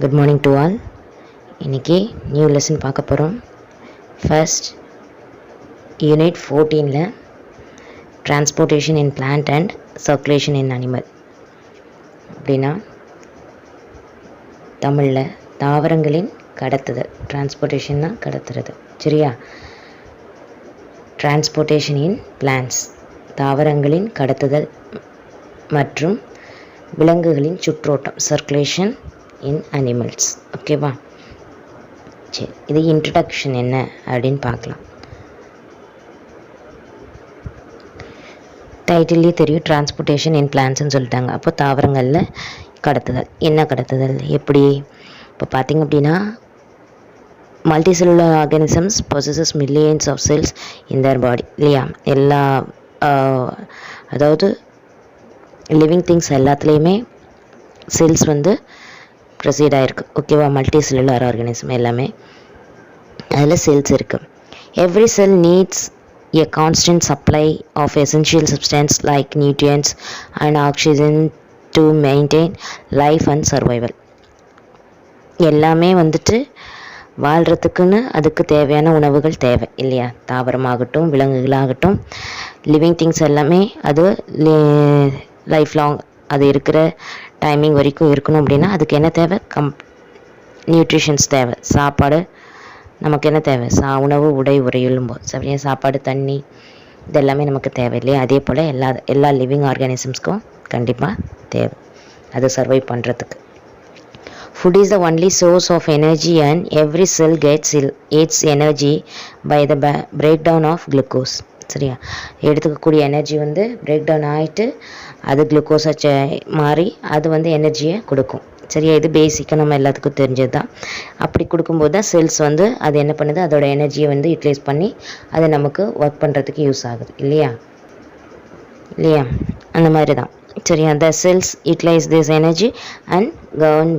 Good morning to all. இன்றைக்கி new lesson பார்க்க போகிறோம். ஃபர்ஸ்ட் யூனிட் 14ல் transportation in plant and circulation in animal அப்படின்னா தமிழில் தாவரங்களின் கடத்துதல். டிரான்ஸ்போர்ட்டேஷன்னா கடத்துறது, சரியா? டிரான்ஸ்போர்ட்டேஷன் இன் பிளான்ட்ஸ் தாவரங்களின் கடத்துதல் மற்றும் விலங்குகளின் சுற்றோட்டம், சர்க்குலேஷன் இன் அனிமல்ஸ். ஓகேவா? சரி, இது இன்ட்ரடக்ஷன் என்ன அப்படின்னு பார்க்கலாம். டைட்டில்லே தெரியும், டிரான்ஸ்போர்ட்டேஷன் இன் பிளான்ட்ஸ்ன்னு சொல்லிட்டாங்க. அப்போ தாவரங்களில் கடத்துதல். என்ன கடத்துதல், எப்படி? இப்போ பார்த்திங்க அப்படின்னா multicellular organisms possess millions of cells in their body, இல்லையா? எல்லா அதாவது லிவிங் திங்ஸ் எல்லாத்துலேயுமே செல்ஸ் வந்து ப்ரொசீட் ஆகிருக்கு. ஓகேவா? மல்டி செல்லுலர் ஆர்கானிசம் எல்லாமே அதில் செல்ஸ் இருக்குது. Every cell needs a constant supply of essential substance like nutrients and oxygen to maintain life and survival. எல்லாமே வந்துட்டு வாழ்கிறதுக்குன்னு அதுக்கு தேவையான உணவுகள் தேவை, இல்லையா? தாவரமாகட்டும் விலங்குகளாகட்டும் லிவிங் திங்ஸ் எல்லாமே அது லைஃப் லாங் அது இருக்கிற டைமிங் வரைக்கும் இருக்கணும் அப்படின்னா அதுக்கு என்ன தேவை? நியூட்ரிஷன்ஸ் தேவை. சாப்பாடு நமக்கு என்ன தேவை? உணவு, உடை, உறையும்போது சரியா சாப்பாடு, தண்ணி இதெல்லாமே நமக்கு தேவை, இல்லையா? அதே போல் எல்லா லிவிங் ஆர்கானிசம்ஸ்க்கும் கண்டிப்பாக தேவை அது சர்வை பண்ணுறதுக்கு. Food is the only source of energy and every cell gets its energy by the breakdown of glucose. சரியா? எடுத்துக்கக்கூடிய எனர்ஜி வந்து பிரேக் டவுன் ஆகிட்டு அது குளுக்கோஸை மாறி அது வந்து எனர்ஜியை கொடுக்கும். சரியா? இது பேசிக்காக நம்ம எல்லாத்துக்கும் தெரிஞ்சது தான். அப்படி கொடுக்கும்போது தான் செல்ஸ் வந்து அது என்ன பண்ணுது, அதோட எனர்ஜியை வந்து யூட்டிலைஸ் பண்ணி அது நமக்கு ஒர்க் பண்ணுறதுக்கு யூஸ் ஆகுது, இல்லையா? அந்த மாதிரி தான். சரியா? the cells utilize this energy and govern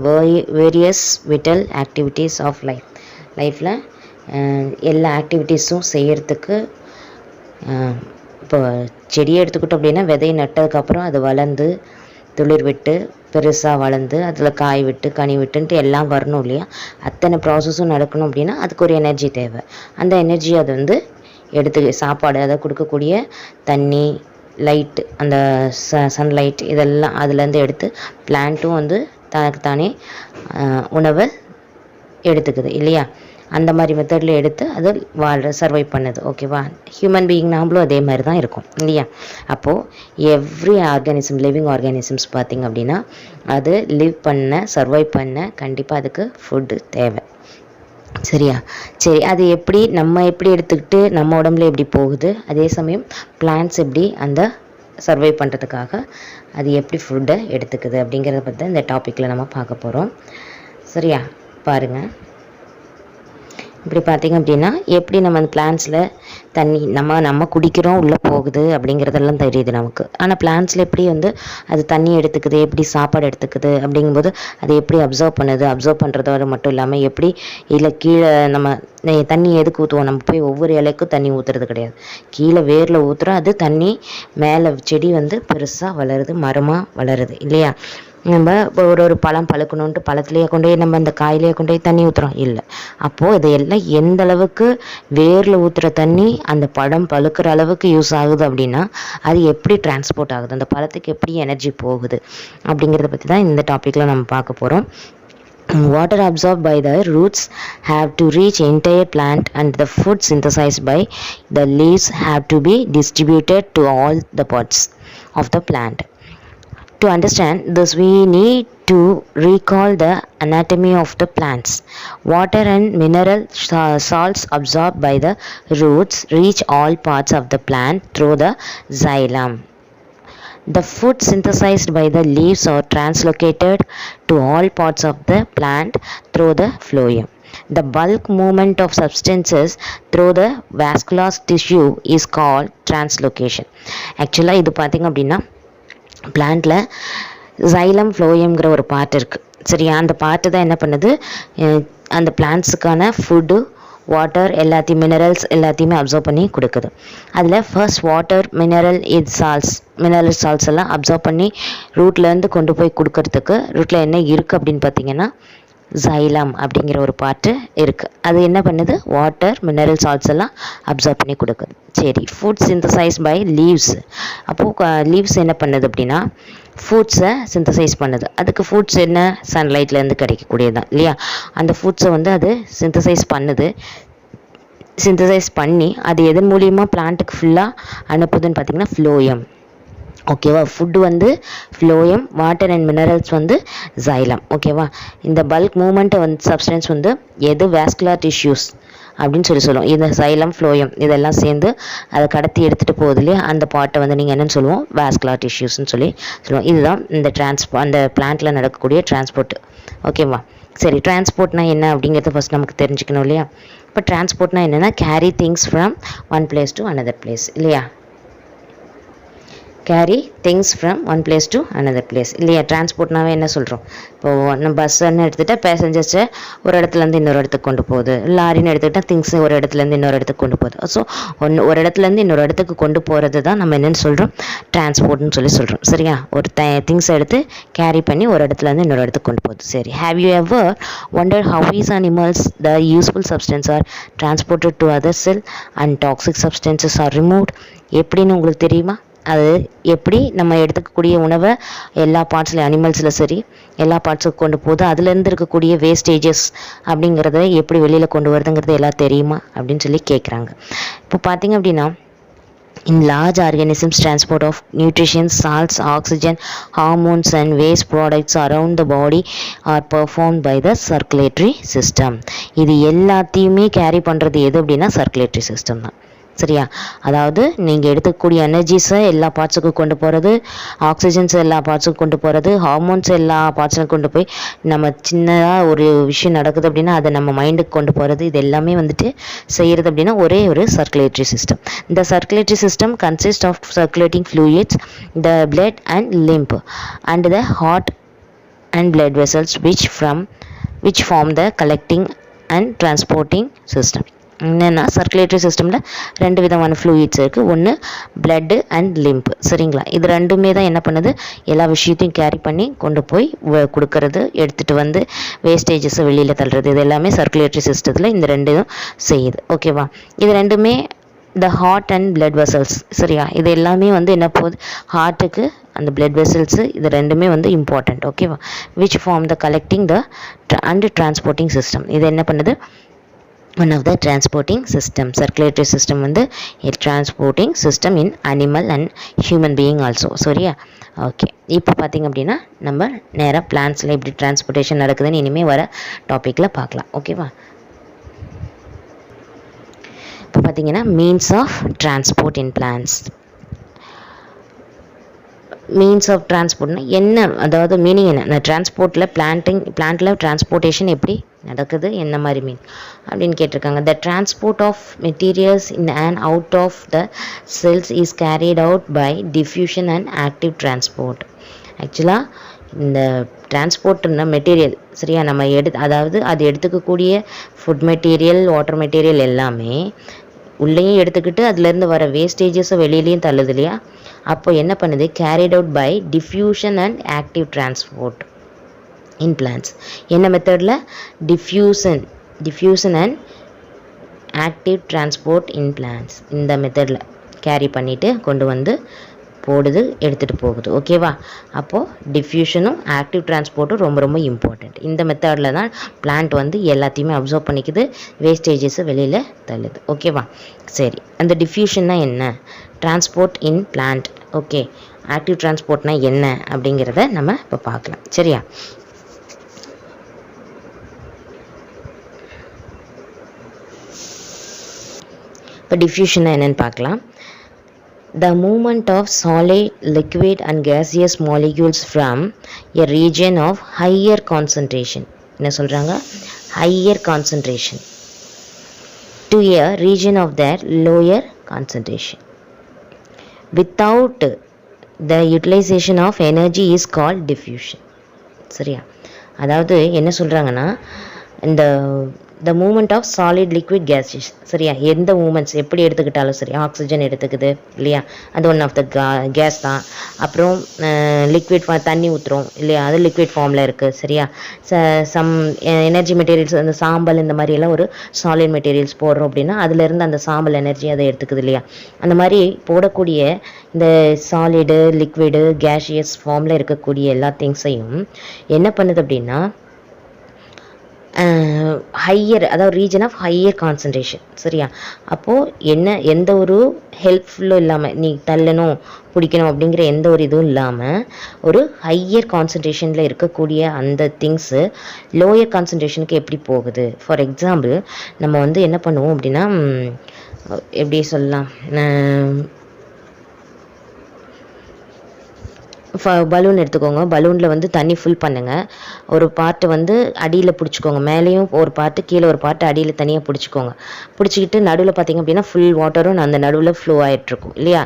various vital activities of life. லைஃப்பில் எல்லா ஆக்டிவிட்டீஸும் செய்கிறதுக்கு இப்போ செடியை எடுத்துக்கிட்டோம் அப்படின்னா விதை நட்டதுக்கப்புறம் அது வளர்ந்து துளிர் விட்டு பெருசாக வளர்ந்து அதில் காய் விட்டு கனி விட்டுன்ட்டு எல்லாம் வரணும், இல்லையா? அத்தனை ப்ராசஸும் நடக்கணும் அப்படின்னா அதுக்கு ஒரு எனர்ஜி தேவை. அந்த எனர்ஜி அது வந்து சாப்பாடு, அதை கொடுக்கக்கூடிய தண்ணி, லைட்டு, அந்த சன்லைட் இதெல்லாம் அதுலேருந்து எடுத்து பிளான்ட்டும் வந்து தனக்கு தானே உணவை எடுத்துக்குது, இல்லையா? அந்த மாதிரி மெத்தடில் எடுத்து அது சர்வை பண்ணுது. ஓகேவா? ஹியூமன் பீயிங் நாமளும் அதே மாதிரி தான் இருக்கும், இல்லையா? அப்போது எவ்ரி ஆர்கானிசம், லிவிங் ஆர்கானிசம்ஸ் பார்த்திங்க அப்படின்னா அது சர்வை பண்ண கண்டிப்பாக அதுக்கு ஃபுட்டு தேவை. சரியா? சரி, அது நம்ம எப்படி எடுத்துக்கிட்டு நம்ம உடம்புல எப்படி போகுது, அதே சமயம் பிளான்ட்ஸ் எப்படி அந்த சர்வை பண்ணுறதுக்காக அது எப்படி ஃபுட்டை எடுத்துக்குது அப்படிங்கிறத பற்றி தான் இந்த டாப்பிக்கில் நம்ம பார்க்க போகிறோம். சரியா? பாருங்கள். இப்படி பார்த்திங்க அப்படின்னா எப்படி நம்ம அந்த பிளான்ட்ஸில் தண்ணி நம்ம குடிக்கிறோம், உள்ளே போகுது அப்படிங்கிறதெல்லாம் தெரியுது நமக்கு. ஆனால் பிளான்ட்ஸில் எப்படி வந்து அது தண்ணி எடுத்துக்குது, எப்படி சாப்பாடு எடுத்துக்குது அப்படிங்கும்போது அது எப்படி அப்சர்வ் பண்ணுறதோடு மட்டும் இல்லாமல் எப்படி இல்லை கீழே நம்ம தண்ணி எதுக்கு ஊற்றுவோம்? நம்ம போய் ஒவ்வொரு இலைக்கும் தண்ணி ஊற்றுறது கிடையாது. கீழே வேரில் ஊற்றுறோம், அது தண்ணி மேலே செடி வந்து பெருசாக வளருது, மரமாக வளருது, இல்லையா? நம்ம இப்போ ஒரு பழம் பழுக்கணுன்ட்டு பழத்துலேயே கொண்டு போய் நம்ம அந்த காயிலேயே கொண்டு போய் தண்ணி ஊற்றுறோம் இல்லை. அப்போது இதையெல்லாம் எந்த அளவுக்கு வேரில் ஊற்றுற தண்ணி அந்த பழம் பழுக்கிற அளவுக்கு யூஸ் ஆகுது அப்படின்னா அது எப்படி டிரான்ஸ்போர்ட் ஆகுது, அந்த பழத்துக்கு எப்படி எனர்ஜி போகுது அப்படிங்கிறத பற்றி தான் இந்த டாப்பிக்கில் நம்ம பார்க்க போகிறோம். Water absorbed by the roots have to reach entire plant and the food synthesized by the leaves have to be distributed to all the parts of the plant. To understand this, we need to recall the anatomy of the plants. Water and mineral salts absorbed by the roots reach all parts of the plant through the xylem. The food synthesized by the leaves are translocated to all parts of the plant through the phloem. The bulk movement of substances through the vascular tissue is called translocation. Actually இது பார்த்திங்க அப்படின்னா பிளான்ட்டில் xylem phloemங்கிற ஒரு part இருக்குது. சரியா? அந்த part தான் என்ன பண்ணுது, அந்த பிளான்ட்ஸுக்கான ஃபுட்டு, வாட்டர் எல்லாத்தையும், மினரல்ஸ் எல்லாத்தையுமே அப்சர்வ் பண்ணி கொடுக்குது. அதில் ஃபர்ஸ்ட் வாட்டர், மினரல் சால்ட்ஸ் எல்லாம் அப்சர்வ் பண்ணி ரூட்லேருந்து கொண்டு போய் கொடுக்கறதுக்கு ரூட்டில் என்ன இருக்குது அப்படின்னு பார்த்தீங்கன்னா சைலம் அப்படிங்கிற ஒரு பார்ட்டு இருக்குது. அது என்ன பண்ணுது, வாட்டர் மினரல் சால்ட்ஸ் எல்லாம் அப்சர்வ் பண்ணி கொடுக்குது. சரி, ஃபுட் சிந்தசைஸ் பை லீவ்ஸ். அப்போது லீவ்ஸ் என்ன பண்ணுது அப்படின்னா ஃபுட்ஸை சிந்தசைஸ் பண்ணுது. அதுக்கு ஃபுட்ஸ் என்ன, சன்லைட்லேருந்து கிடைக்கக்கூடியதான் இல்லையா. அந்த ஃபுட்ஸை வந்து அது சிந்தசைஸ் பண்ணுது. சிந்தசைஸ் பண்ணி அது எதன் மூலியமாக பிளான்ட்டுக்கு ஃபுல்லாக அனுப்புதுன்னு பார்த்தீங்கன்னா ஃப்ளோயம். ஓகேவா. ஃபுட்டு வந்து ஃப்ளோயம், வாட்டர் அண்ட் மினரல்ஸ் வந்து சைலம். ஓகேவா. இந்த பல்க் மூமெண்ட்டை வந்து சப்ஸ்டன்ஸ் வந்து எது வாஸ்குலர் டிஷ்யூஸ் அப்படின்னு சொல்லுவோம். இந்த சைலம், ஃப்ளோயம் இதெல்லாம் சேர்ந்து அதை கடத்தி எடுத்துகிட்டு போகுது இல்லையா, அந்த பாட்டை வந்து நீங்கள் என்னென்னு சொல்லுவோம், வாஸ்குலர் டிஷ்யூஸ்ன்னு சொல்லுவோம். இதுதான் இந்த அந்த பிளான்ட்டில் நடக்கக்கூடிய டிரான்ஸ்போர்ட். ஓகேவா. சரி, டிரான்ஸ்போர்ட்னா என்ன அப்படிங்கிறத ஃபஸ்ட் நமக்கு தெரிஞ்சுக்கணும் இல்லையா. இப்போ டிரான்ஸ்போர்ட்னா என்னென்னா carry things from one place to another place இல்லையா. Carry things from one place to another place இல்லையா. டிரான்ஸ்போர்ட்னாவே என்ன சொல்கிறோம், இப்போது நம்ம பஸ்ஸுன்னு எடுத்துகிட்டால் பேசஞ்சர்ஸை ஒரு இடத்துலேருந்து இன்னொரு இடத்துக்கு கொண்டு போகுது. லாரின்னு எடுத்துக்கிட்டால் திங்ஸ் ஒரு இடத்துலேருந்து இன்னொரு இடத்துக்கு கொண்டு போகுது. ஸோ ஒரு இடத்துலேருந்து இன்னொரு இடத்துக்கு கொண்டு போகிறது தான் நம்ம என்னென்னு சொல்கிறோம், டிரான்ஸ்போர்ட்னு சொல்கிறோம். சரியா. ஒரு திங்ஸ் எடுத்து கேரி பண்ணி ஒரு இடத்துலேருந்து இன்னொரு இடத்துக்கு கொண்டு போகுது. சரி, have you ever wondered how these animals the useful substances are transported to other cell and toxic substances are removed? எப்படின்னு உங்களுக்கு தெரியுமா? அது எப்படி நம்ம எடுத்துக்கக்கூடிய உணவை எல்லா பார்ட்ஸ்லையும், அனிமல்ஸில் சரி எல்லா பார்ட்ஸுக்கு கொண்டு போகுது, அதுலேருந்து இருக்கக்கூடிய வேஸ்டேஜஸ் அப்படிங்கிறத எப்படி வெளியில் கொண்டு வருதுங்கிறது எல்லாம் தெரியுமா அப்படின்னு சொல்லி கேட்குறாங்க. இப்போ பார்த்தீங்க அப்படின்னா in large organisms transport of nutrition, salts, oxygen, hormones and waste products around the body are performed by the circulatory system. இது எல்லாத்தையுமே கேரி பண்ணுறது எது அப்படின்னா சர்க்குலேட்டரி சிஸ்டம் தான். சரியா. அதாவது நீங்கள் எடுத்துக்கூடிய எனர்ஜிஸை எல்லா பார்ட்ஸுக்கும் கொண்டு போகிறது, ஆக்சிஜன்ஸ் எல்லா பார்ட்ஸுக்கும் கொண்டு போகிறது, ஹார்மோன்ஸ் எல்லா பார்ட்ஸுக்கும் கொண்டு போய் நம்ம சின்னதாக ஒரு விஷயம் நடக்குது அப்படின்னா அதை நம்ம மைண்டுக்கு கொண்டு போகிறது, இது எல்லாமே வந்துட்டு செய்கிறது அப்படின்னா ஒரே ஒரு சர்க்குலேட்டரி சிஸ்டம். இந்த circulatory system consist of circulating fluids, the blood and lymph and the heart and blood vessels which form the collecting and transporting system. என்னென்னா சர்க்குலேட்டரி சிஸ்டமில் ரெண்டு விதமான ஃப்ளூயிட்ஸ் இருக்குது. ஒன்று பிளட்டு அண்ட் லிம்ப். சரிங்களா. இது ரெண்டுமே தான் என்ன பண்ணுது, எல்லா விஷயத்தையும் கேரி பண்ணி கொண்டு போய் கொடுக்கறது, எடுத்துகிட்டு வந்து வேஸ்டேஜஸை வெளியில் தள்ளுறது, இது எல்லாமே சர்க்குலேட்டரி சிஸ்டத்தில் இந்த ரெண்டும் செய்யுது. ஓகேவா. இது ரெண்டுமே the heart and blood vessels. சரியா. இது எல்லாமே வந்து என்ன போகுது, ஹார்ட்டுக்கு அந்த பிளட் வெசல்ஸு, இது ரெண்டுமே வந்து இம்பார்ட்டண்ட். ஓகேவா. Which form the collecting the and transporting system. இது என்ன பண்ணுது, one of the transporting system. Circulatory system வந்து a transporting system in animal and human being also. சரியா. ஓகே. இப்போ பார்த்தீங்க அப்படின்னா நம்ம நேராக பிளான்ஸில் எப்படி டிரான்ஸ்போர்ட்டேஷன் நடக்குதுன்னு இனிமேல் வர டாப்பிக்கில் பார்க்கலாம். ஓகேவா. இப்போ பார்த்தீங்கன்னா means of transport in plants. Means of டிரான்ஸ்போர்ட்னா என்ன, அதாவது மீனிங் என்ன, டிரான்ஸ்போர்ட்டில் பிளான்ட்டில் டிரான்ஸ்போர்ட்டேஷன் எப்படி நடக்குது, என்ன மாதிரி மீன் அப்படின்னு கேட்டிருக்காங்க. The transport of materials in and out of the cells is carried out by diffusion and active transport. ஆக்சுவலாக இந்த டிரான்ஸ்போர்ட்னா மெட்டீரியல், சரியா, நம்ம அதாவது அது எடுத்துக்கக்கூடிய ஃபுட் மெட்டீரியல், வாட்டர் மெட்டீரியல் எல்லாமே உள்ளேயும் எடுத்துக்கிட்டு அதுலேருந்து வர வேஸ்டேஜஸை வெளியிலையும் தள்ளுது இல்லையா. அப்போ என்ன பண்ணுது, carried out by diffusion and active transport in plants. என்ன மெத்தடில், diffusion and active transport in plants. இந்த மெத்தடில் கேரி பண்ணிவிட்டு கொண்டு வந்து போடுது, எடுத்துகிட்டு போகுது. ஓகேவா. அப்போது டிஃப்யூஷனும் ஆக்டிவ் டிரான்ஸ்போர்ட்டும் ரொம்ப ரொம்ப இம்பார்ட்டண்ட். இந்த மெத்தடில் தான் பிளான்ட் வந்து எல்லாத்தையுமே அப்சர்வ் பண்ணிக்குது, வேஸ்டேஜஸை வெளியில் தள்ளுது. ஓகேவா. சரி, அந்த டிஃப்யூஷன்னா என்ன, transport in plant. Okay. Active டிரான்ஸ்போர்ட்னா என்ன அப்படிங்கிறத நம்ம இப்போ பார்க்கலாம். சரியா. இப்போ டிஃப்யூஷன்னா என்னன்னு பார்க்கலாம். The movement of solid, liquid and gaseous molecules from a region of higher concentration, என்ன சொல்கிறாங்க, higher concentration to a region of their lower concentration without the utilization of energy is called diffusion. சரியா. அதாவது என்ன சொல்கிறாங்கன்னா, இந்த the movement of solid liquid gases. சரியா, எந்த moments எப்படி எடுத்துக்கிட்டாலும் சரி, ஆக்சிஜன் எடுத்துக்குது இல்லையா, அது ஒன் ஆஃப் த கேஸ் தான். அப்புறம் லிக்விட் தண்ணி ஊற்றுறோம் இல்லையா, அது லிக்விட் ஃபார்மில் இருக்குது. சரியா, சம் எனர்ஜி மெட்டீரியல்ஸ், அந்த சாம்பல் இந்த மாதிரியெல்லாம் ஒரு சாலிட் மெட்டீரியல்ஸ் போடுறோம் அப்படின்னா அதுலேருந்து அந்த சாம்பல் எனர்ஜி அதை எடுத்துக்குது இல்லையா. அந்த மாதிரி போடக்கூடிய இந்த சாலிடு லிக்விடு கேஷியஸ் ஃபார்மில் இருக்கக்கூடிய எல்லா திங்ஸையும் என்ன பண்ணுது அப்படின்னா ஹையர், அதாவது ரீஜன் ஆஃப் ஹையர் கான்சன்ட்ரேஷன். சரியா, அப்போது எந்த ஒரு ஹெல்ப்ஃபுல்லும் இல்லாமல், நீ தள்ளணும் பிடிக்கணும் அப்படிங்கிற எந்த ஒரு இதுவும் இல்லாமல் ஒரு ஹையர் கான்சன்ட்ரேஷனில் இருக்கக்கூடிய அந்த திங்ஸு லோயர் கான்சன்ட்ரேஷனுக்கு எப்படி போகுது. ஃபார் எக்ஸாம்பிள் நம்ம வந்து என்ன பண்ணுவோம் அப்படின்னா, எப்படி சொல்லலாம், பலூன் எடுத்துக்கோங்க. பலூனில் வந்து தண்ணி ஃபில் பண்ணுங்கள். ஒரு பார்ட்டு வந்து அடியில் பிடிச்சிக்கோங்க, மேலேயும் ஒரு பார்ட்டு கீழே ஒரு பார்ட்டு அடியில் தனியாக பிடிச்சிக்கோங்க. பிடிச்சிக்கிட்டு நடுவில் பார்த்திங்க அப்படின்னா ஃபுல் வாட்டரும் அந்த நடுவில் ஃப்ளோ ஆகிட்ருக்கும் இல்லையா.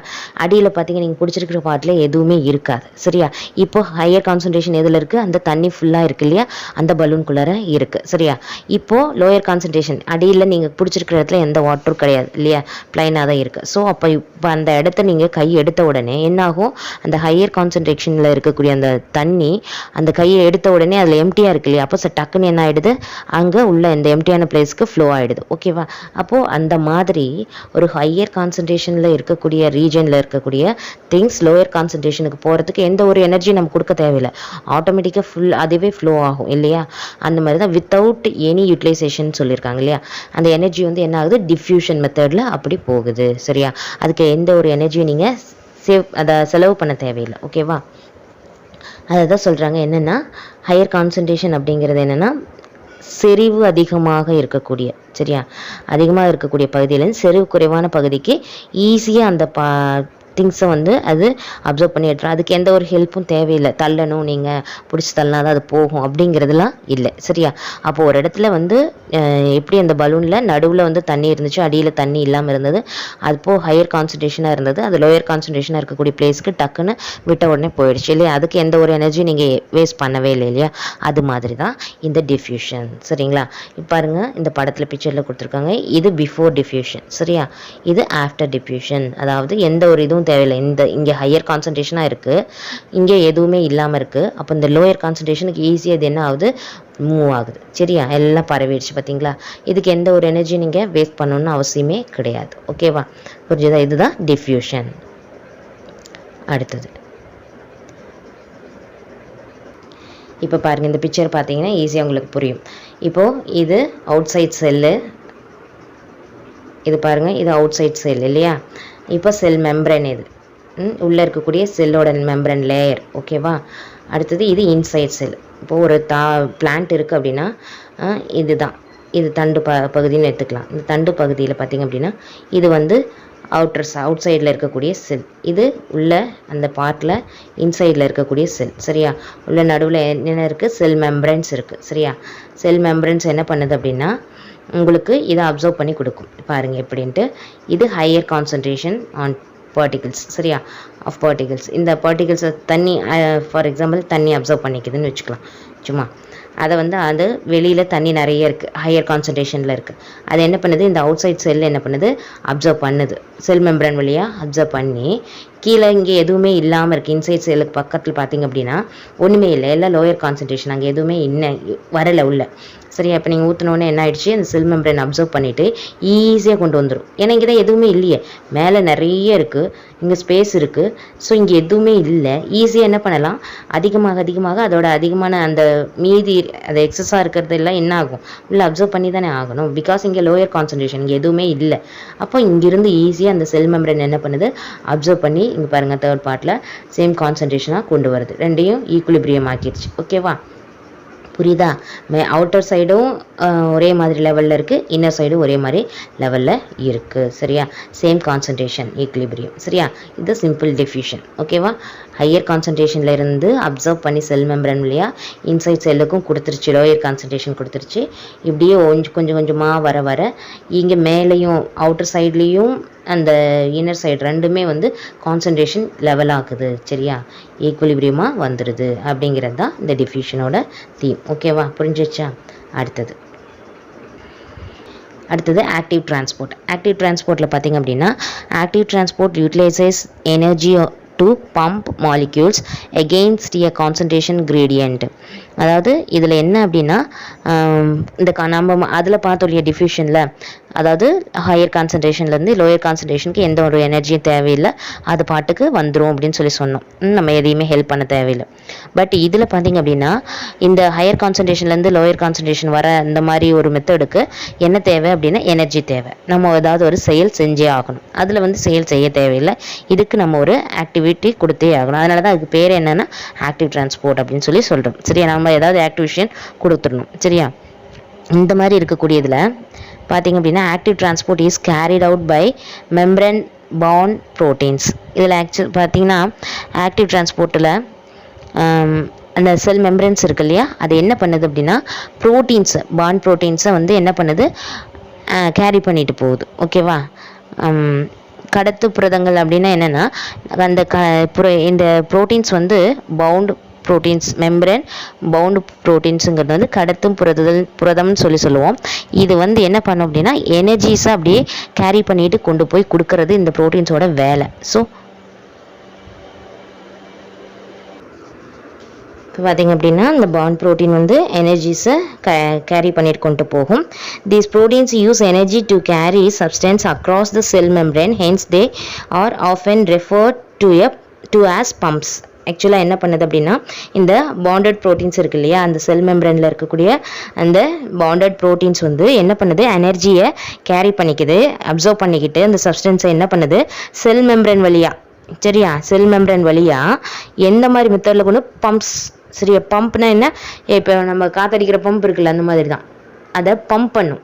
அடியில் பார்த்திங்க நீங்கள் பிடிச்சிருக்கிற பார்ட்டில் எதுவுமே இருக்காது. சரியா, இப்போ ஹையர் கான்சன்ட்ரேஷன் எதில் இருக்குது, அந்த தண்ணி ஃபுல்லாக இருக்குது இல்லையா, அந்த பலூனுக்குள்ளார இருக்குது. சரியா, இப்போது லோயர் கான்சன்ட்ரேஷன் அடியில் நீங்கள் பிடிச்சிருக்கிற இடத்துல எந்த வாட்டரும் கிடையாது இல்லையா, ப்ளைனாக தான் இருக்குது. ஸோ இப்போ அந்த இடத்த நீங்கள் கை எடுத்த உடனே என்னாகும், அந்த ஹையர் கான்சன்ட்ரேஷனில் இருக்கக்கூடிய அந்த தண்ணி அந்த கையை எடுத்த உடனே அதில் எம்டியாக இருக்கு இல்லையா, அப்போ டக்குன்னு என்ன ஆகிடுது, அங்கே உள்ள இந்த எம்டியான பிளேஸ்க்கு ஃப்ளோ ஆகிடுது. ஓகேவா, அப்போது அந்த மாதிரி ஒரு ஹையர் கான்சன்ட்ரேஷனில் இருக்கக்கூடிய ரீஜனில் இருக்கக்கூடிய திங்ஸ் லோயர் கான்சன்ட்ரேஷனுக்கு போகிறதுக்கு எந்த ஒரு எனர்ஜி நம்ம கொடுக்க தேவையில்லை, ஆட்டோமேட்டிக்காக அதுவே ஃப்ளோ ஆகும் இல்லையா. அந்த மாதிரி தான் வித்தவுட் எனி யூட்டிலைசேஷன் சொல்லியிருக்காங்க இல்லையா. அந்த எனர்ஜி வந்து என்ன ஆகுது, டிஃப்யூஷன் மெத்தடில் அப்படி போகுது. சரியா, அதுக்கு எந்த ஒரு எனர்ஜியும் நீங்கள் செலவு பண்ண தேவையில்லை. ஓகேவா, அதை தான் சொல்கிறாங்க. என்னென்னா ஹையர் கான்சன்ட்ரேஷன் அப்படிங்கிறது என்னென்னா செறிவு அதிகமாக இருக்கக்கூடிய, சரியா, அதிகமாக இருக்கக்கூடிய பகுதியிலேருந்து செறிவு குறைவான பகுதிக்கு ஈஸியாக அந்த திங்ஸை வந்து அது அப்சர்வ் பண்ணி எடுத்துரும். அதுக்கு எந்த ஒரு ஹெல்ப்பும் தேவையில்லை, தள்ளணும் நீங்கள் பிடிச்சி தள்ளினா தான் அது போகும் அப்படிங்கிறதுலாம் இல்லை. சரியா, அப்போது ஒரு இடத்துல வந்து எப்படி அந்த பலூனில் நடுவில் வந்து தண்ணி இருந்துச்சு, அடியில் தண்ணி இல்லாமல் இருந்தது, அதுப்போ ஹையர் கான்சன்ட்ரேஷனாக இருந்தது, அது லோயர் கான்சன்ட்ரேஷனாக இருக்கக்கூடிய பிளேஸ்க்கு டக்குன்னு விட்ட உடனே போயிடுச்சு இல்லையா. அதுக்கு எந்த ஒரு எனர்ஜி நீங்கள் வேஸ்ட் பண்ணவே இல்லை இல்லையா. அது மாதிரி தான் இந்த டிஃப்யூஷன். சரிங்களா, இப்போ பாருங்கள் இந்த படத்தில் பிக்சரில் கொடுத்துருக்காங்க, இது பிஃபோர் டிஃப்யூஷன். சரியா, இது ஆஃப்டர் டிஃப்யூஷன். அதாவது எந்த ஒரு இதுவும் தேவையில்லை, இங்கே ஹையர் கான்சன்ட்ரேஷனாக இருக்குது, இங்கே எதுவுமே இல்லாமல் இருக்குது. அப்போ இந்த லோயர் கான்சன்ட்ரேஷனுக்கு ஈஸியாக இது என்ன ஆகுது, மூவ் ஆகுது. சரியா, எல்லாம் பரவிடுச்சு பார்த்தீங்களா. இதுக்கு எந்த ஒரு எனர்ஜி நீங்கள் வேஸ்ட் பண்ணணும்னு அவசியமே கிடையாது. ஓகேவா, புரிஞ்சுதா, இதுதான் டிஃப்யூஷன். அடுத்தது இப்போ பாருங்கள், இந்த பிக்சர் பார்த்தீங்கன்னா ஈஸியாக உங்களுக்கு புரியும். இப்போது இது அவுட் சைட் செல்லு, இது பாருங்கள் இது அவுட் சைட் செல் இல்லையா. இப்போ செல் மெம்பரன், இது உள்ளே இருக்கக்கூடிய செல்லோட மெம்பரன் லேயர். ஓகேவா, அடுத்தது இது இன்சைட் செல். இப்போது ஒரு பிளான்ட் இருக்குது அப்படின்னா இதுதான், இது தண்டு பகுதின்னு எடுத்துக்கலாம். இந்த தண்டு பகுதியில் பார்த்திங்க அப்படின்னா இது வந்து அவுட் சைடில் இருக்கக்கூடிய செல், இது உள்ள அந்த பார்ட்டில் இன்சைடில் இருக்கக்கூடிய செல். சரியா, உள்ள நடுவில் என்னென்ன இருக்குது, செல் மெம்பரன்ஸ் இருக்குது. சரியா, செல் மெம்பரன்ஸ் என்ன பண்ணுது அப்படின்னா உங்களுக்கு இதை அப்சர்வ் பண்ணி கொடுக்கும். பாருங்கள் எப்படின்ட்டு, இது ஹையர் கான்சன்ட்ரேஷன் ஆன் பார்ட்டிகிள்ஸ். சரியா, ஆஃப் பார்ட்டிகிள்ஸ். இந்த பார்ட்டிகிள்ஸை தண்ணி, ஃபார் எக்ஸாம்பிள் தண்ணி அப்சர்வ் பண்ணிக்குதுன்னு வச்சுக்கலாம் சும்மா. அதை வந்து அது வெளியில் தண்ணி நிறைய இருக்குது, ஹையர் கான்சன்ட்ரேஷனில் இருக்குது. அது என்ன பண்ணுது, இந்த அவுட் சைட் செல் என்ன பண்ணுது, அப்சர்வ் பண்ணுது, செல் மெம்பரன் வழியாக அப்சர்வ் பண்ணி கீழே இங்கே எதுவுமே இல்லாமல் இருக்குது. இன்சைட் செல்லுக்கு பக்கத்தில் பார்த்திங்க அப்படின்னா ஒன்றுமே இல்லை, எல்லாம் லோயர் கான்சன்ட்ரேஷன், அங்கே எதுவுமே இன்னும் வரலை உள்ள. சரியா, இப்போ நீங்கள் ஊற்றினோடனே என்ன ஆயிடுச்சு, அந்த செல் மெம்பரன் அப்சர்வ் பண்ணிவிட்டு ஈஸியாக கொண்டு வந்துடும். ஏன்னா இங்கே தான் எதுவுமே இல்லையே, மேலே நிறைய இருக்குது, இங்கே ஸ்பேஸ் இருக்குது. ஸோ இங்கே எதுவுமே இல்லை, ஈஸியாக என்ன பண்ணலாம், அதிகமாக அதோட அதிகமான அந்த மீதி அது எக்ஸஸாக இருக்கிறது எல்லாம் என்ன ஆகும், உள்ள அப்சர்வ் பண்ணி தானே ஆகணும். பிகாஸ் இங்கே லோயர் கான்சன்ட்ரேஷன், இங்கே எதுவுமே இல்லை. அப்போ இங்கிருந்து ஈஸியாக அந்த செல் மெம்பரன் என்ன பண்ணுது, அப்சர்வ் பண்ணி இங்கே பாருங்கள் தேர்ட் பார்ட்டில் சேம் கான்சன்ட்ரேஷனாக கொண்டு வருது, ரெண்டையும் ஈக்குலிபிரியம் ஆக்கிடுச்சு. ஓகேவா, புரியுதா. அவுட்டர் சைடும் ஒரே மாதிரி லெவலில் இருக்குது, இன்னர் சைடும் ஒரே மாதிரி லெவலில் இருக்குது. சரியா, சேம் கான்சன்ட்ரேஷன், ஈக்குலிபிரியம். சரியா, இது சிம்பிள் டிஃப்யூஷன். ஓகேவா, ஹையர் கான்சன்ட்ரேஷனில் இருந்து அப்சர்வ் பண்ணி செல் மெம்பரன் வழியா இன்சைட் செல்லுக்கும் கொடுத்துருச்சு, லோயர் கான்சன்ட்ரேஷன் கொடுத்துருச்சு. இப்படியே கொஞ்சம் கொஞ்சமாக வர இங்கே மேலேயும் அவுட்டர் சைட்லேயும் அந்த இன்னர் சைடு ரெண்டுமே வந்து கான்சன்ட்ரேஷன் லெவல் ஆகுது. சரியா, ஈக்குலிபிரியமாக வந்துடுது. அப்படிங்கிறது தான் இந்த டிஃப்யூஷனோட தீம். ஓகேவா, புரிஞ்சிச்சா. அடுத்தது அடுத்தது ஆக்டிவ் டிரான்ஸ்போர்ட். ஆக்டிவ் டிரான்ஸ்போர்ட்டில் பார்த்திங்க அப்படின்னா active transport utilises energy to pump molecules against a concentration gradient. அதாவது இதில் என்ன அப்படின்னா இந்த நம்ம அதில் பார்த்தோம் இல்லையா டிஃப்யூஷனில், அதாவது ஹையர் கான்சன்ட்ரேஷன்லேருந்து லோயர் கான்சன்ட்ரேஷனுக்கு எந்த ஒரு எனர்ஜியும் தேவையில்லை, அது பாட்டுக்கு வந்துடும் அப்படின்னு சொல்லி சொன்னோம். நம்ம எதையுமே ஹெல்ப் பண்ண தேவையில்லை. பட் இதில் பார்த்திங்க அப்படின்னா இந்த ஹையர் கான்சன்ட்ரேஷன்லேருந்து லோயர் கான்சன்ட்ரேஷன் வர இந்த மாதிரி ஒரு மெத்தடுக்கு என்ன தேவை அப்படின்னா எனர்ஜி தேவை. நம்ம ஏதாவது ஒரு செயல் செஞ்சே ஆகணும். அதில் செயல் செய்ய தேவையில்லை, இதுக்கு நம்ம ஒரு ஆக்டிவிட்டி கொடுத்தே ஆகணும். அதனால தான் அதுக்கு பேர் என்னென்னா ஆக்டிவ் டிரான்ஸ்போர்ட் அப்படின்னு சொல்லி சொல்கிறோம். சரியா, நம்ம ஏதாவது ஆக்டிவேஷன் கொடுத்துடணும். சரியா, இந்த மாதிரி இருக்கக்கூடியதில் பார்த்திங்க அப்படின்னா active transport is carried out by membrane bound proteins. இதில் பார்த்திங்கன்னா ஆக்டிவ் டிரான்ஸ்போர்ட்டில் அந்த செல் மெம்பரன்ஸ் இருக்கு இல்லையா, அது என்ன பண்ணுது அப்படின்னா ப்ரோட்டீன்ஸை பாண்ட் ப்ரோட்டீன்ஸை என்ன பண்ணுது கேரி பண்ணிட்டு போகுது. ஓகேவா, கடத்து புரதங்கள் அப்படின்னா என்னென்னா அந்த இந்த proteins bound proteins, membrane bound ப்ரோட்டீன்ஸுங்கிறது கடத்தும் புரதம்னு சொல்லுவோம். இது என்ன பண்ணும் அப்படின்னா எனர்ஜிஸை அப்படியே கேரி பண்ணிட்டு கொண்டு போய் கொடுக்கறது இந்த ப்ரோட்டீன்ஸோட வேலை. ஸோ இப்போ பார்த்திங்க அப்படின்னா இந்த பாண்ட் ப்ரோட்டீன் எனர்ஜிஸை கேரி பண்ணிட்டு கொண்டு போகும். These proteins use energy to carry substance across the cell membrane, hence they are often referred to as pumps. ஆக்சுவலாக என்ன பண்ணுது அப்படின்னா இந்த பாண்டட் ப்ரோட்டீன்ஸ் இருக்கு இல்லையா, அந்த செல் மெம்பரனில் இருக்கக்கூடிய அந்த பாண்டட் ப்ரோட்டீன்ஸ் என்ன பண்ணுது எனர்ஜியை கேரி பண்ணிக்குது, அப்சர்வ் பண்ணிக்கிட்டு அந்த சப்ஸ்டன்ஸை என்ன பண்ணுது செல் மெம்பரன் வழியாக. சரியா, செல் மெம்பரன் வழியாக எந்த மாதிரி மெத்தடில் கொண்டு பம்ப்ஸ். சரியா, பம்ப்னா என்ன, இப்போ நம்ம காத்தடிக்கிற பம்ப் இருக்குல்ல அந்த மாதிரி தான், அதை பம்ப் பண்ணும்,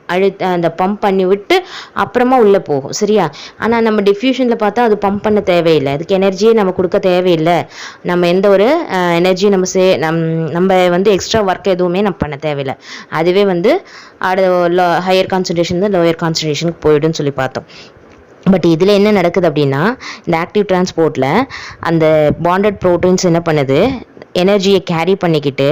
அந்த பம்ப் பண்ணி விட்டு அப்புறமா உள்ளே போகும். சரியா, ஆனால் நம்ம டிஃப்யூஷனில் பார்த்தா அது பம்ப் பண்ண தேவையில்லை, அதுக்கு எனர்ஜியே நம்ம கொடுக்க தேவையில்லை, நம்ம எந்த ஒரு எனர்ஜி நம்ம எக்ஸ்ட்ரா ஒர்க் எதுவுமே நம்ம பண்ண தேவையில்லை, அதுவே ஹையர் கான்சன்ட்ரேஷன் லோயர் கான்சன்ட்ரேஷனுக்கு போயிடும்னு சொல்லி பார்த்தோம். பட் இதில் என்ன நடக்குது அப்படின்னா இந்த ஆக்டிவ் டிரான்ஸ்போர்ட்டில் அந்த பாண்டட் ப்ரோட்டீன்ஸ் என்ன பண்ணுது எனர்ஜியை கேரி பண்ணிக்கிட்டு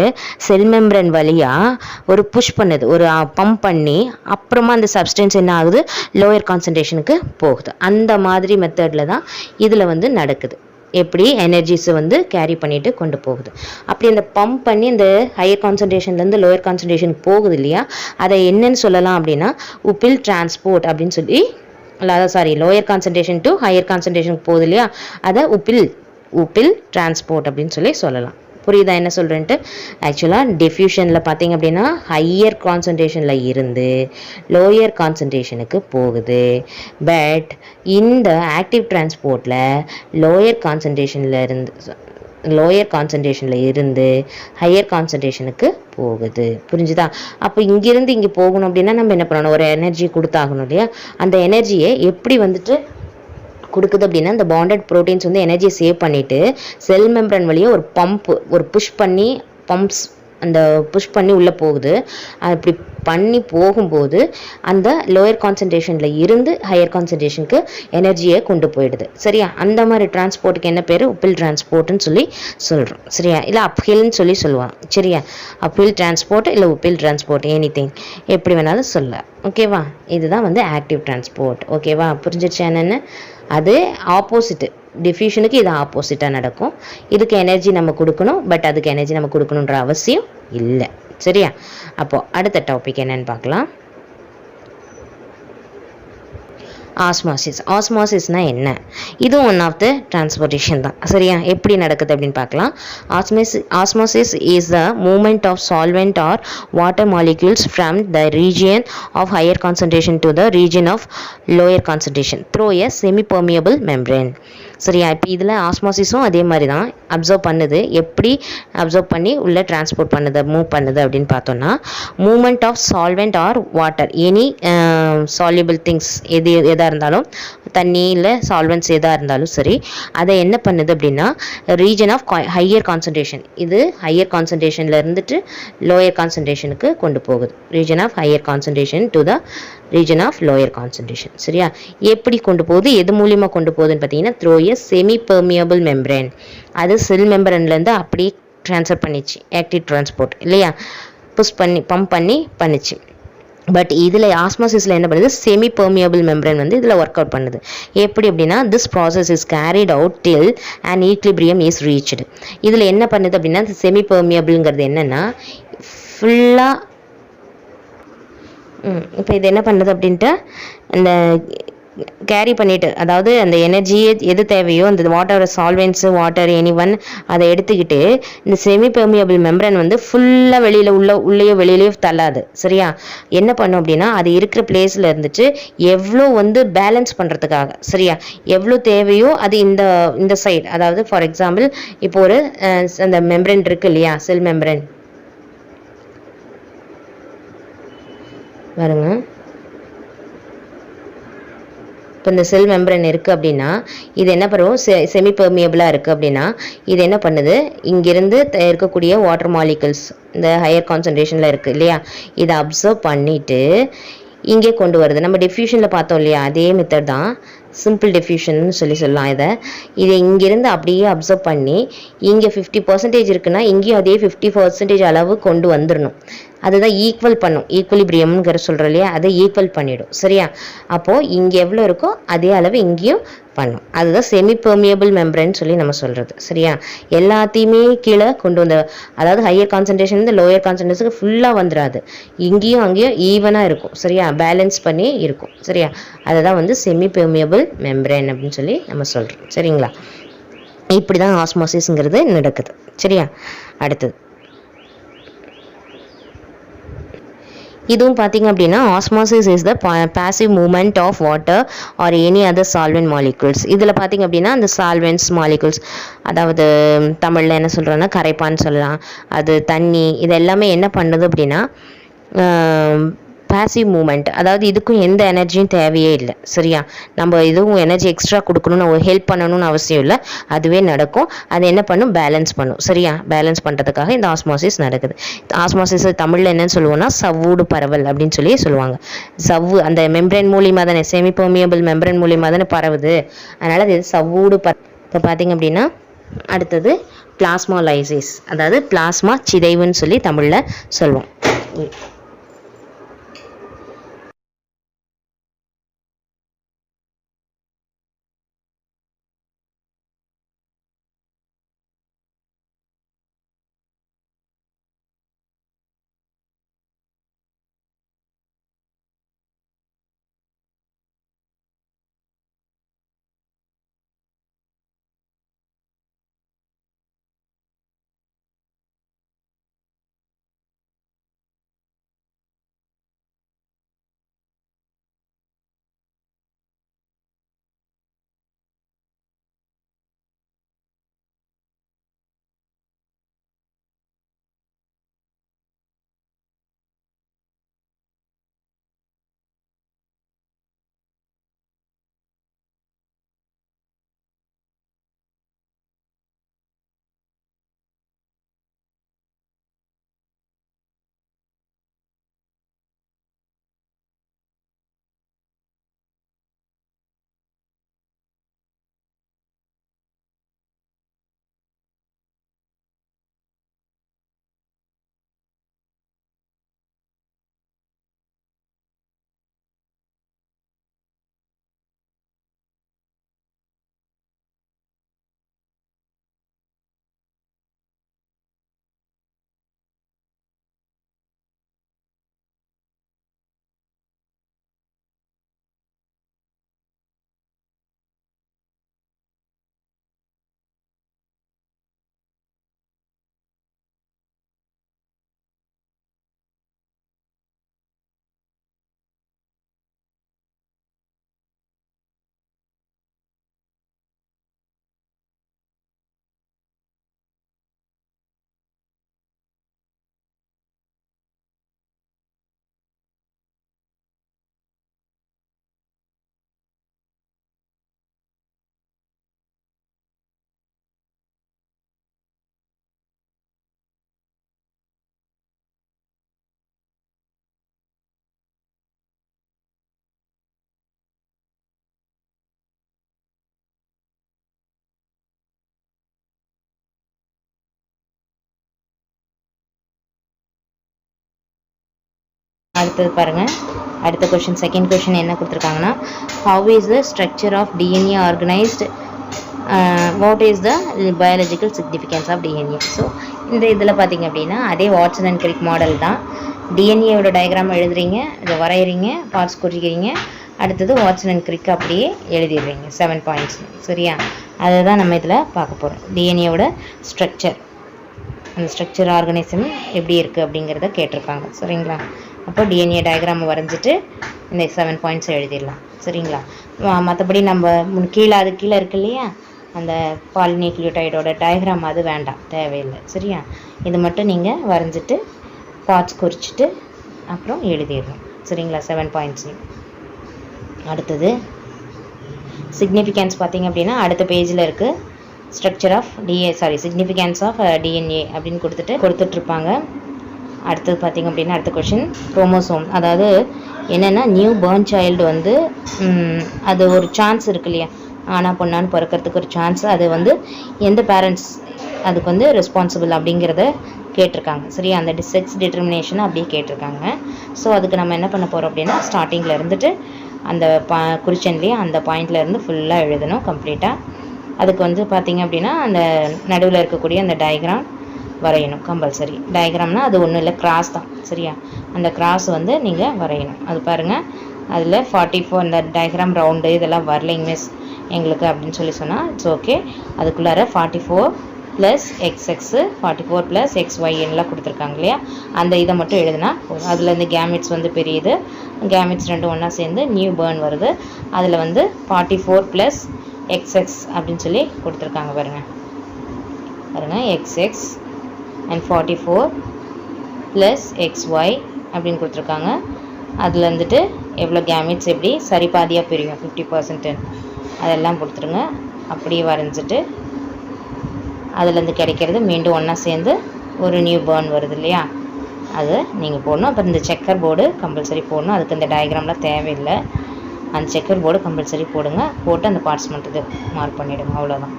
செல் மெம்பரன் வழியாக ஒரு புஷ் பண்ணுது, ஒரு பம்ப் பண்ணி அப்புறமா அந்த சப்ஸ்டன்ஸ் என்ன ஆகுது லோயர் கான்சன்ட்ரேஷனுக்கு போகுது. அந்த மாதிரி மெத்தடில் தான் இதில் நடக்குது. எப்படி எனர்ஜிஸை கேரி பண்ணிட்டு கொண்டு போகுது. அப்படி அந்த பம்ப் பண்ணி இந்த ஹையர் கான்சன்ட்ரேஷன்லேருந்து லோயர் கான்சன்ட்ரேஷனுக்கு போகுது இல்லையா, அதை என்னன்னு சொல்லலாம் அப்படின்னா உப்பில் டிரான்ஸ்போர்ட் அப்படின்னு சொல்லி, லோயர் கான்சன்ட்ரேஷன் டு ஹையர் கான்சன்ட்ரேஷனுக்கு போகுது இல்லையா, அதை உப்பில் டிரான்ஸ்போர்ட் அப்படின்னு சொல்லலாம். புரியுதா என்ன சொல்கிறேன்ட்டு? ஆக்சுவலாக டிஃப்யூஷனில் பார்த்திங்க அப்படின்னா ஹையர் கான்சன்ட்ரேஷனில் இருந்து லோயர் கான்சன்ட்ரேஷனுக்கு போகுது. பட் இந்த ஆக்டிவ் டிரான்ஸ்போர்ட்டில் லோயர் கான்சன்ட்ரேஷனில் இருந்து ஹையர் கான்சன்ட்ரேஷனுக்கு போகுது. புரிஞ்சுதா? அப்போ இங்கிருந்து இங்கே போகணும் அப்படின்னா நம்ம என்ன பண்ணணும், ஒரு எனர்ஜி கொடுத்தாகணும் இல்லையா. அந்த எனர்ஜியை எப்படி கொடுக்குது அப்படின்னா இந்த பாண்டட் ப்ரோட்டீன்ஸ் எனர்ஜியை சேவ் பண்ணிவிட்டு செல் மெம்பரன் வழியாக ஒரு புஷ் பண்ணி பம்ப்ஸ் அந்த புஷ் பண்ணி உள்ளே போகுது. அப்படி பண்ணி போகும்போது அந்த லோயர் கான்சன்ட்ரேஷனில் இருந்து ஹையர் கான்சன்ட்ரேஷனுக்கு எனர்ஜியை கொண்டு போயிடுது. சரியா, அந்த மாதிரி டிரான்ஸ்போர்ட்டுக்கு என்ன பேர் உப்பில் டிரான்ஸ்போர்ட்னு சொல்கிறோம். சரியா, இல்லை அப்ஹில்னு சொல்லுவாங்க. சரியா, அப்ஹில் டிரான்ஸ்போர்ட் இல்லை உப்பில் டிரான்ஸ்போர்ட் எனிதிங் எப்படி வேணாலும் சொல்ல. ஓகேவா, இதுதான் ஆக்டிவ் டிரான்ஸ்போர்ட். ஓகேவா, புரிஞ்சிருச்சு என்னென்னு? அது ஆப்போசிட்டு, டிஃப்யூஷனுக்கு இது ஆப்போசிட்டாக நடக்கும். இதுக்கு எனர்ஜி நம்ம கொடுக்கணும், பட் அதுக்கு எனர்ஜி நம்ம கொடுக்கணுன்ற அவசியம் இல்லை. சரியா, அப்போது அடுத்த டாபிக் என்னன்னு பார்க்கலாம். ஆஸ்மாசிஸ். ஆஸ்மாசிஸ்னா என்ன? இதுவும் ஒன் ஆஃப் த டிரான்ஸ்போர்ட்டேஷன் தான். சரியா, எப்படி நடக்குது அப்படின்னு பார்க்கலாம். Osmosis is the movement of solvent or water molecules from the region of higher concentration to the region of lower concentration through a semi permeable membrane. சரியா, இப்போ இதில் ஆஸ்மாசிஸும் அதே மாதிரி தான் அப்சர்வ் பண்ணுது. எப்படி அப்சர்வ் பண்ணி உள்ளே டிரான்ஸ்போர்ட் பண்ணுது, மூவ் பண்ணுது அப்படின்னு பார்த்தோன்னா movement of solvent or water, any soluble things எதாக இருந்தாலும், தண்ணி இல்லை சால்வெண்ட்ஸ் எதாக இருந்தாலும் சரி, அதை என்ன பண்ணுது அப்படின்னா ரீஜன் ஆஃப் ஹையர் கான்சன்ட்ரேஷன், இது ஹையர் கான்சன்ட்ரேஷனில் இருந்துட்டு லோயர் கான்சன்ட்ரேஷனுக்கு கொண்டு போகுது. Region of higher concentration to the region of lower concentration. சரியா, எப்படி கொண்டு போகுது, எது மூலியமாக கொண்டு போகுதுன்னு பார்த்தீங்கன்னா through a semi permeable membrane. அது செல் மெம்பரன்லேருந்து அப்படியே ட்ரான்ஸ்ஃபர் பண்ணிச்சு. ஆக்டிவ் டிரான்ஸ்போர்ட் இல்லையா, புஷ் பண்ணி பம்ப் பண்ணிச்சு. பட் இதில் ஆஸ்மாசிஸில் என்ன பண்ணுது, செமி பெர்மியபிள் மெம்பரேன் வந்து இதில் ஒர்க் அவுட் பண்ணுது. எப்படி அப்படின்னா, this process is carried out till and equilibrium is reached. இதில் என்ன பண்ணுது அப்படின்னா, செமி பெர்மியபிள்ங்கிறது என்னென்னா ஃபுல்லாக இப்போ இது என்ன பண்ணுது அப்படின்ட்டு இந்த கேரி பண்ணிவிட்டு, அதாவது அந்த எனர்ஜி எது தேவையோ அந்த வாட்டர் சால்வெண்ட்ஸு வாட்டர் எனி ஒன் அதை எடுத்துக்கிட்டு இந்த செமி பெர்மியபிள் மெம்பரன் வந்து ஃபுல்லாக வெளியில் உள்ளேயோ வெளியிலையோ தள்ளாது. சரியா? என்ன பண்ணும் அப்படின்னா, அது இருக்கிற பிளேஸில் இருந்துட்டு எவ்வளோ வந்து பேலன்ஸ் பண்ணுறதுக்காக, சரியா, எவ்வளோ தேவையோ அது இந்த இந்த சைடு, அதாவது ஃபார் எக்ஸாம்பிள் இப்போ ஒரு அந்த மெம்பரன் இருக்குது இல்லையா, செல் மெம்பரன் பாருங்க. இப்போ இந்த செல் மெம்பரன் இருக்குது அப்படின்னா இது என்ன பண்ணுவோம், செமி பெர்மியபிளாக இருக்குது அப்படின்னா இது என்ன பண்ணுது, இங்கிருந்து இருக்கக்கூடிய வாட்டர் மாலிகல்ஸ் இந்த ஹையர் கான்சன்ட்ரேஷனில் இருக்குது இல்லையா, இதை அப்சர்வ் பண்ணிவிட்டு இங்கே கொண்டு வருது. நம்ம டிஃப்யூஷனில் பார்த்தோம் இல்லையா, அதே மெத்தட் தான், சிம்பிள் டிஃப்யூஷன் சொல்லலாம். இதை இங்கிருந்து அப்படியே அப்சர்வ் பண்ணி இங்கே 50% இருக்குன்னா இங்கேயும் அதே 50% அளவு கொண்டு வந்துடணும். அதுதான் ஈக்குவல் பண்ணும், ஈக்குவலிபிரியம்ங்கிற சொல்கிறோம் இல்லையா, அதை ஈக்குவல் பண்ணிவிடும். சரியா? அப்போது இங்கே எவ்வளோ இருக்கோ அதே அளவு இங்கேயும் பண்ணும். அதுதான் செமி பெர்மியபிள் மெம்பரேன்னு சொல்லி நம்ம சொல்கிறது. சரியா? எல்லாத்தையுமே கீழே கொண்டு வந்த, அதாவது ஹையர் கான்சன்ட்ரேஷன் இந்த லோயர் கான்சன்ட்ரேஷனுக்கு ஃபுல்லாக வந்துடாது, இங்கேயும் அங்கேயும் ஈவனாக இருக்கும். சரியா? பேலன்ஸ் பண்ணி இருக்கும். சரியா? அதை தான் வந்து செமி பெர்மியபிள் மெம்பரேன் அப்படின்னு சொல்லி நம்ம சொல்கிறோம். சரிங்களா? இப்படி தான் ஆஸ்மோசிஸ்ங்கிறது நடக்குது. சரியா? அடுத்தது இதுவும் பார்த்தீங்க அப்படின்னா, osmosis is the passive movement of water or any other solvent molecules. இதில் பார்த்தீங்க அப்படின்னா அந்த சால்வெண்ட்ஸ் மாலிகுல்ஸ், அதாவது தமிழில் என்ன சொல்கிறோன்னா கரைப்பான்னு சொல்லலாம், அது தண்ணி, இது எல்லாமே என்ன பண்ணுது அப்படின்னா பாசிவ் மூமெண்ட், அதாவது இதுக்கும் எந்த எனர்ஜியும் தேவையே இல்லை. சரியா? நம்ம எதுவும் எனர்ஜி எக்ஸ்ட்ரா கொடுக்கணும்னு ஹெல்ப் பண்ணணும்னு அவசியம் இல்லை, அதுவே நடக்கும். அது என்ன பண்ணும், பேலன்ஸ் பண்ணும். சரியா? பேலன்ஸ் பண்ணுறதுக்காக இந்த ஆஸ்மாசிஸ் நடக்குது. ஆஸ்மாசிஸ் தமிழில் என்னன்னு சொல்லுவோம்னா சவ்வூடு பரவல் அப்படின்னு சொல்லி சொல்லுவாங்க. சவ்வு அந்த மெம்பரேன் மூலியமாக தானே, செமி பெர்மியபிள் மெம்பரேன் மூலியமாக தானே பரவுது, அதனால் அது சவ்வூடு இப்போ பார்த்தீங்க அப்படின்னா அடுத்தது பிளாஸ்மாலைசிஸ், அதாவது பிளாஸ்மா சிதைவுன்னு சொல்லி தமிழில் சொல்லுவோம். அடுத்தது பாருங்கள், அடுத்த கொஷின், செகண்ட் கொஷின் என்ன கொடுத்துருக்காங்கன்னா, how is the structure of DNA organised, what is the biological significance of DNA. So இந்த இதில் பார்த்தீங்க அப்படின்னா அதே வாட்சன் அண்ட் கிரிக் மாடல் தான். டிஎன்ஏவோட டயக்ராம் எழுதுறீங்க, இதை வரைகிறீங்க, பார்ட்ஸ் குறிக்கிறீங்க, அடுத்தது வாட்சன் அண்ட் கிரிக் அப்படியே எழுதிடுறீங்க 7 பாயிண்ட்ஸ். சரியா, அதை தான் நம்ம இதில் பார்க்க போகிறோம். டிஎன்ஏவோட ஸ்ட்ரக்சர், அந்த ஸ்ட்ரக்சர் ஆர்கனைசம் எப்படி இருக்குது அப்படிங்கிறத கேட்டிருக்காங்க. சரிங்களா, அப்போ டிஎன்ஏ டயக்ராம் வரைஞ்சிட்டு இந்த 7 பாயிண்ட்ஸ் எழுதிடலாம். சரிங்களா, மற்றபடி நம்ம கீழே அது கீழே இருக்கு இல்லையா, அந்த பாலிநியூக்ளியோடைடோட டயக்ராம் அது வேண்டாம், தேவையில்லை. சரியா, இது மட்டும் நீங்கள் வரைஞ்சிட்டு பார்ட்ஸ் குறிச்சிட்டு அப்புறம் எழுதிடணும். சரிங்களா, 7 பாயிண்ட்ஸையும். அடுத்தது சிக்னிஃபிகன்ஸ் பார்த்தீங்க அப்படின்னா அடுத்த பேஜில் இருக்குது. Structure of significance of DNA அப்படின்னு கொடுத்துட்ருப்பாங்க. அடுத்தது பார்த்திங்க அப்படின்னா அடுத்த கொஷின் குரோமோசோம். அதாவது என்னென்னா நியூ பார்ன் சைல்டு வந்து அது ஒரு சான்ஸ் இருக்கு இல்லையா, ஆனால் பொண்ணான்னு பிறக்கிறதுக்கு ஒரு சான்ஸ், அது வந்து எந்த பேரண்ட்ஸ் அதுக்கு வந்து ரெஸ்பான்சிபிள் அப்படிங்கிறத கேட்டிருக்காங்க. சரி, அந்த செக்ஸ் டிட்டர்மினேஷனை அப்படியே கேட்டிருக்காங்க. ஸோ அதுக்கு நம்ம என்ன பண்ண போகிறோம் அப்படின்னா ஸ்டார்டிங்கில் இருந்துட்டு அந்த குறிச்சன்லேயே அந்த பாயிண்ட்லேருந்து ஃபுல்லாக எழுதணும் கம்ப்ளீட்டாக. அதுக்கு வந்து பார்த்திங்க அப்படின்னா அந்த நடுவில் இருக்கக்கூடிய அந்த டயக்ராம் வரையணும் கம்பல்சரி. டயக்ராம்னால் அது ஒன்றும் இல்லை, கிராஸ் தான். சரியா, அந்த கிராஸ் வந்து நீங்கள் வரையணும். அது பாருங்கள், அதில் 44 அந்த டயக்ராம் ரவுண்டு இதெல்லாம் வரலைங்க மிஸ் எங்களுக்கு அப்படின்னு சொன்னால் இட்ஸ் ஓகே. அதுக்குள்ளார 44 + XX 44 + XY எல்லாம் கொடுத்துருக்காங்க இல்லையா, அந்த இதை மட்டும் எழுதுனா போதும். அதில் இந்த கேமிட்ஸ் வந்து பெரியது, கேமிட்ஸ் ரெண்டும் ஒன்றா சேர்ந்து நியூ பார்ன் வருது. அதில் வந்து 44 + XX அப்படின்னு சொல்லி கொடுத்துருக்காங்க பாருங்கள். XX and 44 + XY அப்படின்னு கொடுத்துருக்காங்க. அதில் வந்துட்டு எவ்வளோ கேமிட்ஸ் எப்படி சரிபாதியாக பிரியும் 50% அதெல்லாம் கொடுத்துருங்க. அப்படியே வரைஞ்சிட்டு அதுலேருந்து கிடைக்கிறது மீண்டும் ஒன்றா சேர்ந்து ஒரு நியூ பார்ன் வருது இல்லையா, அது நீங்கள் போடணும். அப்புறம் இந்த செக்கர் போர்டு கம்பல்சரி போடணும். அதுக்கு இந்த டயக்ராம்லாம் தேவையில்லை, அந்த செக்கர் போர்டு கம்பல்சரி போடுங்க. போட்டு அந்த பார்ட்ஸ் மட்டும் இது மார்க் பண்ணிவிடுங்க, அவ்வளோதான்.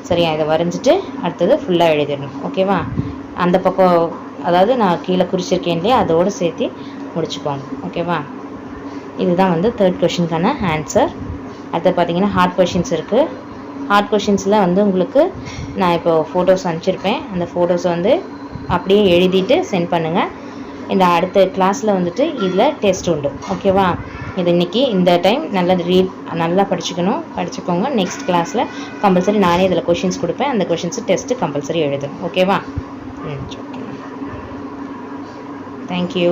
சரியா, இதை வரைஞ்சிட்டு அடுத்தது ஃபுல்லாக எழுதிடணும். ஓகேவா, அந்த பக்கம் அதாவது நான் கீழே குறிச்சிருக்கேன் இல்லையா, அதோடு சேர்த்து முடிச்சுக்கோங்க. ஓகேவா, இதுதான் வந்து 3rd கொஷினுக்கான ஆன்சர். அடுத்து பார்த்தீங்கன்னா ஹார்ட் கொஷின்ஸ் இருக்குது. ஹார்ட் கொஷின்ஸில் வந்து உங்களுக்கு நான் இப்போ ஃபோட்டோஸ் அனுப்பிச்சிருப்பேன். அந்த ஃபோட்டோஸை வந்து அப்படியே எழுதிட்டு சென்ட் பண்ணுங்கள். இந்த அடுத்த கிளாஸில் வந்துட்டு இதில் டெஸ்ட் உண்டு. ஓகேவா, இது இன்றைக்கி இந்த டைம் நல்லா படிச்சுக்கோங்க. நெக்ஸ்ட் கிளாஸில் கம்பல்சரி நானே இதில் கொஷின்ஸ் கொடுப்பேன். அந்த கொஷின்ஸு டெஸ்ட்டு கம்பல்சரி எழுதணும். ஓகேவா, ஓகே, தேங்க்யூ.